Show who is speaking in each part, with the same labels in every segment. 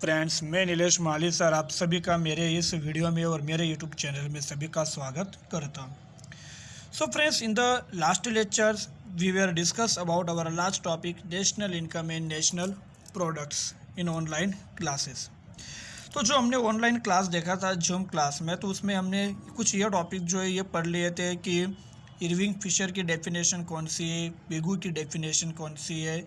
Speaker 1: Friends, मैं नीलेश माली sir आप सभी का मेरे इस वीडियो में और मेरे यूट्यूब चैनल में सभी का स्वागत करता हूं। So friends, in the last lectures we were discuss about our last topic national income and national products in online classes. तो जो हमने ऑनलाइन क्लास देखा था जूम क्लास में, तो उसमें हमने कुछ ये टॉपिक जो है ये पढ़ लिए थे कि इरविंग फिशर की डेफिनेशन कौन सी है, पिगू की डेफिनेशन कौन सी है,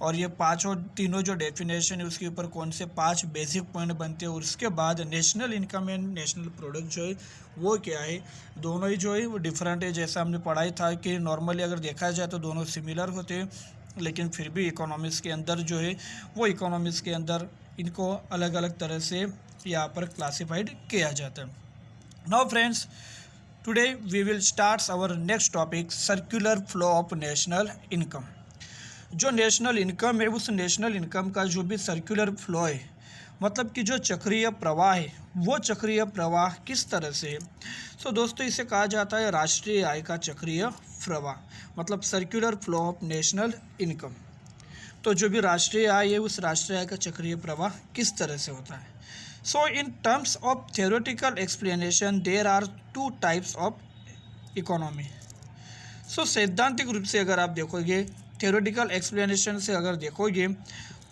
Speaker 1: और ये पांचों तीनों जो डेफिनेशन है उसके ऊपर कौन से 5 बेसिक पॉइंट बनते हैं, और उसके बाद national income and national product जो है वो क्या है। दोनों ही जो है वो डिफरेंट है। जैसा हमने पढ़ाई था कि नॉर्मली अगर देखा जाए तो दोनों सिमिलर होते हैं, लेकिन फिर भी इकोनॉमिक्स के अंदर जो है वो इकोनॉमिक्स के अंदर इनको अलग अलग तरह से यहाँ पर क्लासिफाइड किया जाता है। Now friends, today we will start our next topic, circular flow of national income. जो नेशनल इनकम है उस नेशनल इनकम का जो भी सर्कुलर फ्लो है, मतलब कि जो चक्रीय प्रवाह है, वो चक्रीय प्रवाह किस तरह से है। सो दोस्तों, इसे कहा जाता है राष्ट्रीय आय का चक्रीय प्रवाह, मतलब circular flow of national income. तो जो भी राष्ट्रीय आय है उस राष्ट्रीय आय का चक्रीय प्रवाह किस तरह से होता है। So in terms of theoretical explanation there are 2 types of economy. So सैद्धांतिक रूप से अगर आप देखोगे, theoretical explanation से अगर देखोगे,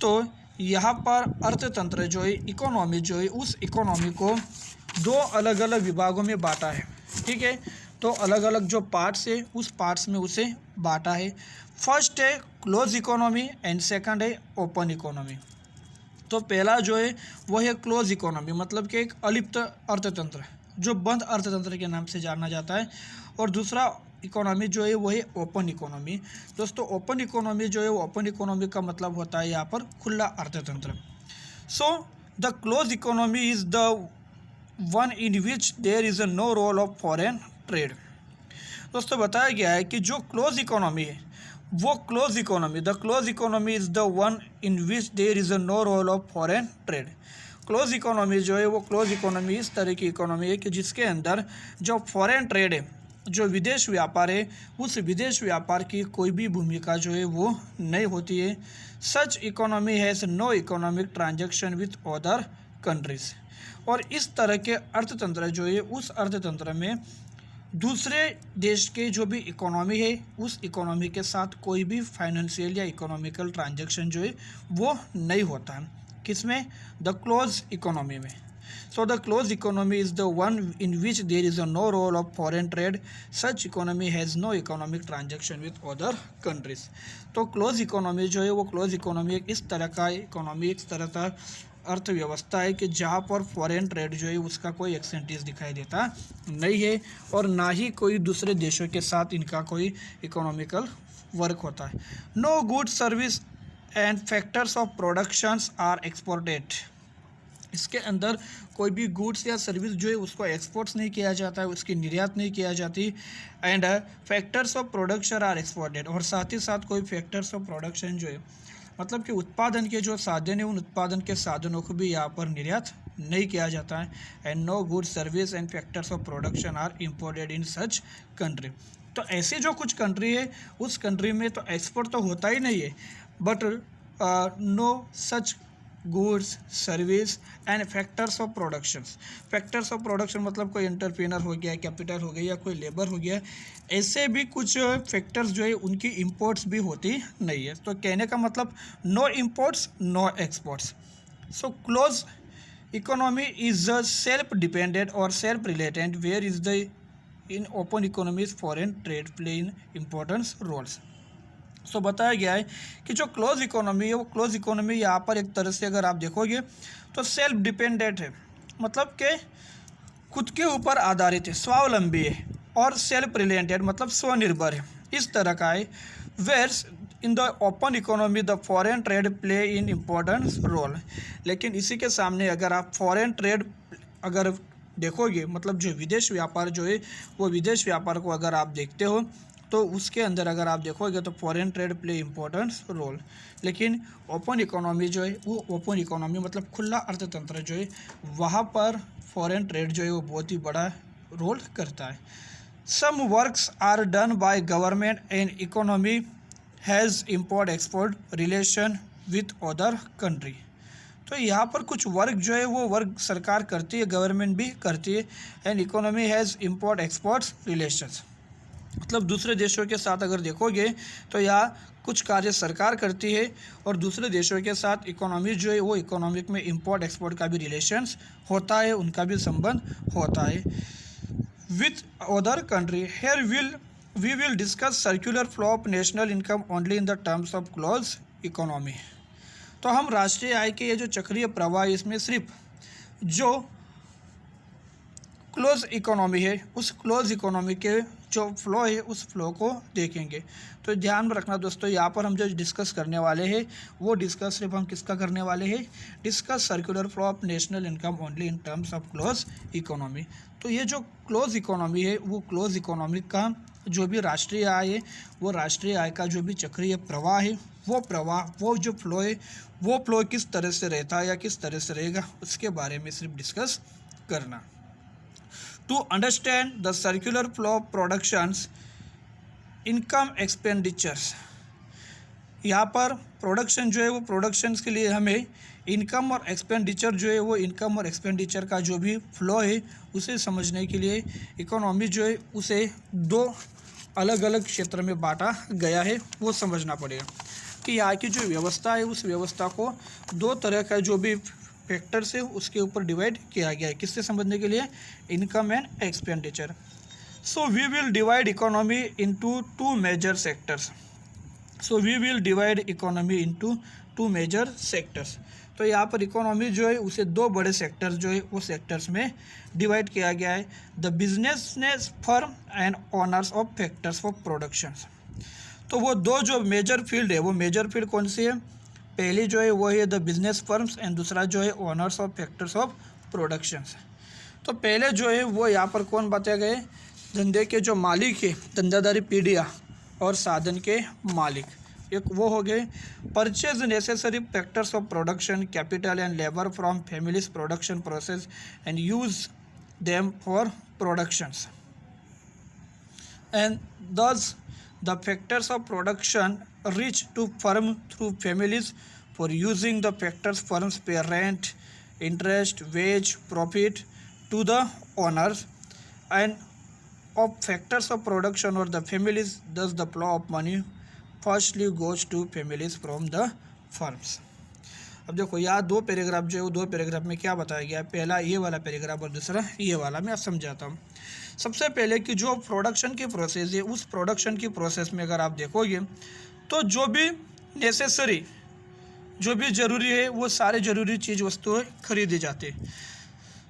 Speaker 1: तो यहाँ पर अर्थतंत्र जो है, इकोनॉमी जो है, उस इकोनॉमी को 2 अलग अलग विभागों में बांटा है। ठीक है, तो अलग अलग जो पार्ट्स है उस पार्ट्स में उसे बांटा है। फर्स्ट है क्लोज इकोनॉमी एंड सेकंड है ओपन इकोनॉमी। तो पहला जो है वो है क्लोज इकोनॉमी, मतलब कि एक अलिप्त अर्थतंत्र जो बंद अर्थतंत्र के नाम से जाना जाता है, और दूसरा इकोनॉमी जो है वो है ओपन इकोनॉमी। दोस्तों, ओपन इकोनॉमी जो है, ओपन इकोनॉमी का मतलब होता है यहाँ पर खुला अर्थतंत्र। So the close economy is the one in which there is no role of foreign trade. दोस्तों, बताया गया है कि जो क्लोज इकोनॉमी है वो close economy, the close economy is the one in which there is no role of foreign trade. Close economy जो है वो क्लोज इकोनॉमी इस तरह की इकोनॉमी है कि जिसके अंदर जो फॉरेन ट्रेड है, जो विदेश व्यापार है, उस विदेश व्यापार की कोई भी भूमिका जो है वो नहीं होती है। Such economy has no economic transaction with other countries. और इस तरह के अर्थतंत्र जो है, उस अर्थतंत्र में दूसरे देश के जो भी इकोनॉमी है उस इकोनॉमी के साथ कोई भी फाइनेंशियल या इकोनॉमिकल ट्रांजैक्शन जो है वो नहीं होता है। किसमें? द क्लोज इकोनॉमी में। So the close economy is the one in which there is no role of foreign trade. Such economy has no economic transaction with other countries. तो क्लोज इकोनॉमी जो है वो क्लोज इकोनॉमी एक इस तरह का economy, इस तरह का अर्थव्यवस्था है कि जहाँ पर फॉरेन ट्रेड जो है उसका कोई एक्सेंटेज दिखाई देता नहीं है, और ना ही कोई दूसरे देशों के साथ इनका कोई इकोनॉमिकल वर्क होता है। No good service and factors of productions are exported. इसके अंदर कोई भी गुड्स या सर्विस जो है उसको एक्सपोर्ट्स नहीं किया जाता है, उसकी निर्यात नहीं किया जाती। And factors of production are exported, और साथ ही साथ कोई फैक्टर्स ऑफ प्रोडक्शन जो है, मतलब कि उत्पादन के जो साधन है उन उत्पादन के साधनों को भी यहाँ पर निर्यात नहीं किया जाता है। And no good service and factors of production are imported in such country. तो ऐसी जो कुछ कंट्री है उस कंट्री में तो एक्सपोर्ट तो होता ही नहीं है, but no such goods service and factors of productions. Factors of production मतलब कोई एंटरप्रेनर हो गया, कैपिटल हो गया, या कोई लेबर हो गया, ऐसे भी कुछ फैक्टर्स जो है उनकी इंपोर्ट्स भी होती नहीं है। तो कहने का मतलब no imports no exports. So close economy is self dependent और self related, where is the in open economies foreign trade play in importance roles. So बताया गया है कि जो क्लोज इकोनॉमी है वो क्लोज इकोनॉमी यहाँ पर एक तरह से अगर आप देखोगे तो सेल्फ डिपेंडेंट है, मतलब कि खुद के ऊपर आधारित है, स्वावलंबी है, और सेल्फ रिलेटेड मतलब स्वनिर्भर है, इस तरह का है। Whereas in the open economy the foreign trade play in importance role. लेकिन इसी के सामने अगर आप फॉरेन ट्रेड अगर देखोगे, मतलब जो विदेश व्यापार जो है वो विदेश व्यापार को अगर आप देखते हो तो उसके अंदर अगर आप देखोगे तो foreign trade play importance role. लेकिन ओपन इकोनॉमी जो है वो ओपन इकोनॉमी मतलब खुला अर्थतंत्र जो है वहाँ पर फॉरेन ट्रेड जो है वो बहुत ही बड़ा रोल करता है। Some works are done by government and economy has import export relation with other country. तो यहाँ पर कुछ वर्क जो है वो वर्क सरकार करती है, गवर्नमेंट भी करती है। And economy has import exports relations, मतलब दूसरे देशों के साथ अगर देखोगे तो यहाँ कुछ कार्य सरकार करती है और दूसरे देशों के साथ इकोनॉमी जो है वो इकोनॉमिक में इंपोर्ट एक्सपोर्ट का भी रिलेशंस होता है, उनका भी संबंध होता है with other country. Here we will discuss circular flow of national income only in the terms of close economy. तो हम राष्ट्रीय आय के ये जो चक्रीय प्रवाह, इसमें सिर्फ जो क्लोज इकोनॉमी है उस क्लोज इकोनॉमी के जो फ्लो है उस फ्लो को देखेंगे। तो ध्यान में रखना दोस्तों, यहाँ पर हम जो डिस्कस करने वाले हैं वो डिस्कस सिर्फ हम किसका करने वाले हैं, discuss circular flow of national income only in terms of close economy. तो ये जो क्लोज इकोनॉमी है वो क्लोज इकोनॉमी का जो भी राष्ट्रीय आय है, वो राष्ट्रीय आय का जो भी चक्रीय प्रवाह है, वो प्रवाह, वो जो फ्लो है, वो फ्लो किस तरह से रहता है या किस तरह से रहेगा, उसके बारे में सिर्फ डिस्कस करना। To understand the circular flow of productions, income expenditures, यहाँ पर प्रोडक्शन जो है वो प्रोडक्शंस के लिए हमें इनकम और एक्सपेंडिचर जो है वो इनकम और एक्सपेंडिचर का जो भी फ्लो है उसे समझने के लिए इकोनॉमी जो है उसे दो अलग अलग क्षेत्र में बांटा गया है, वो समझना पड़ेगा कि यहाँ की जो व्यवस्था है उस व्यवस्था को दो तरह का जो भी फैक्टर से उसके ऊपर डिवाइड किया गया है, किससे समझने के लिए, income and expenditure. So we will divide economy into two major sectors. So we will divide economy into two major sectors. तो यहाँ पर इकोनॉमी जो है उसे दो बड़े सेक्टर्स जो है वो सेक्टर्स में डिवाइड किया गया है। The business firm and owners of factors of production. तो वो दो जो मेजर फील्ड है, वो मेजर फील्ड कौन सी है, पहली जो है वो है द बिजनेस फर्म्स एंड दूसरा जो है owners of factors of productions. तो पहले जो है वो यहाँ पर कौन बताए गए, धंधे के जो मालिक है, धंधादारी पीढ़ियाँ और साधन के मालिक, एक वो हो गए। Purchase necessary factors of production, capital and labour from families production process and use them for productions and दस the factors of production reach to firm through families. For using the factors, firms pay rent, interest, wage, profit to the owners and of factors of production or the families. Thus the flow of money firstly goes to families from the firms. अब देखो यहाँ दो paragraph जो है वो दो paragraph में क्या बताया गया है, पहला ये वाला पैराग्राफ और दूसरा ये वाला, मैं समझाता हूँ। सबसे पहले कि जो प्रोडक्शन की प्रोसेस है उस प्रोडक्शन की प्रोसेस में अगर आप देखोगे तो जो भी नेसेसरी, जो भी ज़रूरी है वो सारे ज़रूरी चीज़ वस्तुएं खरीदी जाती है।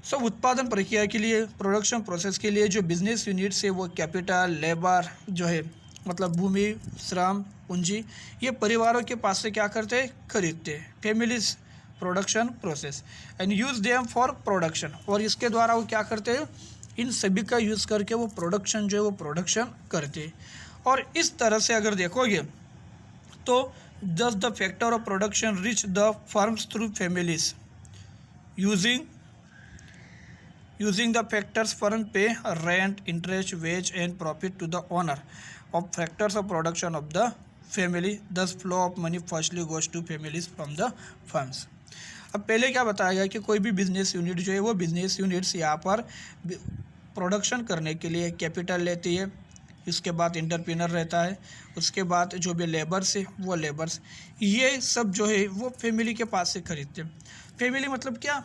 Speaker 1: सब उत्पादन प्रक्रिया के लिए, प्रोडक्शन प्रोसेस के लिए जो बिजनेस यूनिट्स है वो कैपिटल, लेबर जो है मतलब भूमि, श्रम, पूंजी, ये परिवारों के पास से क्या करते हैं, खरीदते हैं। Families production process and use them for production, और इसके द्वारा वो क्या करते हैं, इन सभी का यूज़ करके वो प्रोडक्शन जो है वो प्रोडक्शन करते हैं। और इस तरह से अगर देखोगे तो just the factor of production rich the firms through families using the factors firm pay rent, interest, wage and profit to the owner of factors of production of the family. Thus flow of money firstly goes to families from the firms. अब पहले क्या बताया गया कि कोई भी business unit जो है वो बिजनेस यूनिट्स यहाँ पर प्रोडक्शन करने के लिए कैपिटल लेती है, उसके बाद इंटरप्रेनर रहता है, उसके बाद जो भी लेबर्स है वो लेबर्स, ये सब जो है वो फैमिली के पास से खरीदते हैं। फैमिली मतलब क्या,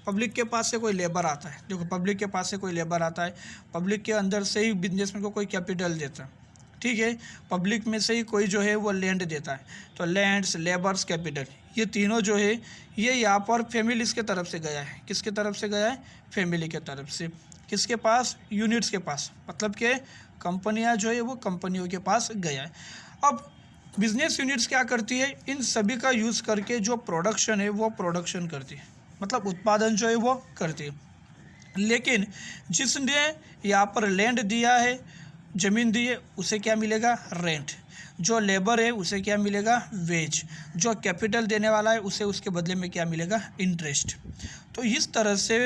Speaker 1: पब्लिक के पास से कोई लेबर आता है। देखो पब्लिक के पास से कोई लेबर आता है, पब्लिक के अंदर से ही बिजनेसमैन को कोई कैपिटल देता है, ठीक है। पब्लिक में से ही कोई जो है वो लैंड देता है, तो लैंड्स, लेबर्स, कैपिटल, ये तीनों जो है ये यहाँ पर फैमिलीज के तरफ से गया है। किसके तरफ से गया है, फैमिली के तरफ से। किसके पास, यूनिट्स के पास, मतलब कि कंपनियाँ जो है वो कंपनियों के पास गया है। अब बिजनेस यूनिट्स क्या करती है, इन सभी का यूज़ करके जो प्रोडक्शन है वो प्रोडक्शन करती है, मतलब उत्पादन जो है वो करती है। लेकिन जिसने यहाँ पर लैंड दिया है, ज़मीन दी है, उसे क्या मिलेगा, रेंट। जो लेबर है उसे क्या मिलेगा, वेज। जो कैपिटल देने वाला है उसे उसके बदले में क्या मिलेगा, इंटरेस्ट। तो इस तरह से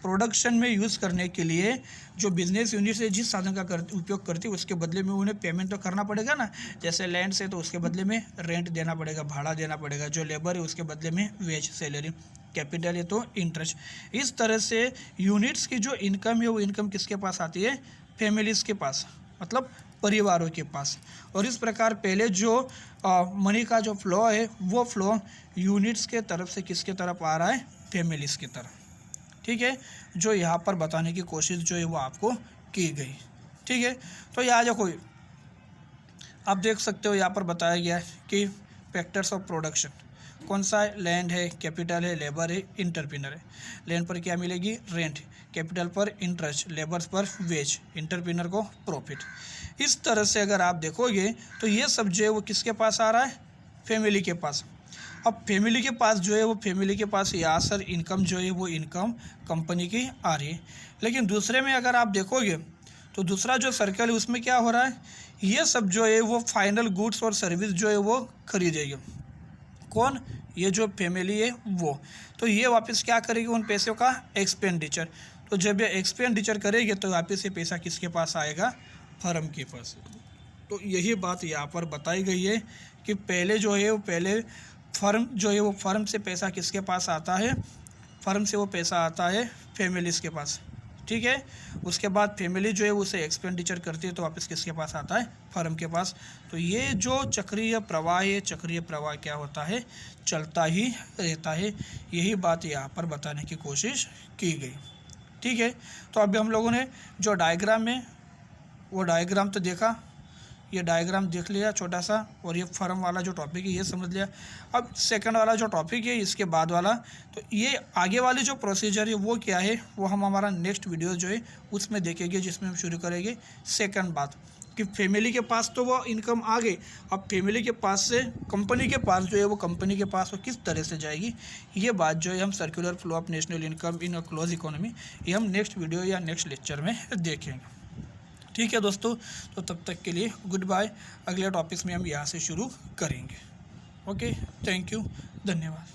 Speaker 1: प्रोडक्शन में यूज़ करने के लिए जो बिजनेस यूनिट से जिस साधन का उपयोग करती है उसके बदले में उन्हें पेमेंट तो करना पड़ेगा ना। जैसे लैंड से तो उसके बदले में रेंट देना पड़ेगा, भाड़ा देना पड़ेगा। जो लेबर है उसके बदले में वेज, सैलरी। कैपिटल है तो इंटरेस्ट। इस तरह से यूनिट्स की जो इनकम है वो इनकम किसके पास आती है? फैमिलीज़ के पास, मतलब परिवारों के पास। और इस प्रकार पहले जो मनी का जो फ्लो है वो फ्लो यूनिट्स के तरफ से किसके तरफ आ रहा है? फैमिलीज़ की तरफ। ठीक है, जो यहाँ पर बताने की कोशिश जो है वो आपको की गई। ठीक है, तो यहाँ देखो आप देख सकते हो यहाँ पर बताया गया है कि फैक्टर्स ऑफ प्रोडक्शन कौन सा है? लैंड है, कैपिटल है, लेबर है, इंटरप्रीनर है। लैंड पर क्या मिलेगी? रेंट। कैपिटल पर इंटरेस्ट, लेबर्स पर वेज, इंटरप्रीनर को प्रॉफिट। इस तरह से अगर आप देखोगे तो ये सब जो है वो किसके पास आ रहा है? फैमिली के पास। अब फैमिली के पास जो है वो फैमिली के पास यहाँ सर इनकम जो है वो इनकम कंपनी की आ रही है। लेकिन दूसरे में अगर आप देखोगे तो दूसरा जो सर्कल है उसमें क्या हो रहा है? ये सब जो है वो फाइनल गुड्स और सर्विस जो है वो खरीदेगी। कौन? ये जो फैमिली है वो। तो ये वापस क्या करेगी? उन पैसों का एक्सपेंडिचर। तो जब ये एक्सपेंडिचर करेगी तो वापस ये पैसा किसके पास आएगा? फर्म के पास। तो यही बात यहाँ पर बताई गई है कि पहले जो है वो पहले फर्म जो है वो फर्म से पैसा किसके पास आता है? फर्म से वो पैसा आता है फैमिलीज़ के पास। ठीक है, उसके बाद फैमिली जो है उसे एक्सपेंडिचर करती है तो वापस किसके पास आता है? फर्म के पास। तो ये जो चक्रीय प्रवाह है, चक्रीय प्रवाह क्या होता है? चलता ही रहता है। यही बात यहाँ पर बताने की कोशिश की गई। ठीक है, तो अभी हम लोगों ने जो डायग्राम है वो डायग्राम तो देखा, ये डायग्राम देख लिया छोटा सा, और ये फर्म वाला जो टॉपिक है ये समझ लिया। अब सेकंड वाला जो टॉपिक है इसके बाद वाला, तो ये आगे वाली जो प्रोसीजर है वो क्या है वो हम हमारा नेक्स्ट वीडियो जो है उसमें देखेंगे, जिसमें हम शुरू करेंगे सेकंड बात कि फैमिली के पास तो वो इनकम आ गई, अब फैमिली के पास से कंपनी के पास जो है वो कंपनी के पास वो किस तरह से जाएगी, ये बात जो है हम circular flow of national income in a close economy, ये हम नेक्स्ट वीडियो या नेक्स्ट लेक्चर में देखेंगे। ठीक है दोस्तों, तो तब तक के लिए गुड बाय। अगले टॉपिक्स में हम यहाँ से शुरू करेंगे। ओके, थैंक यू, धन्यवाद।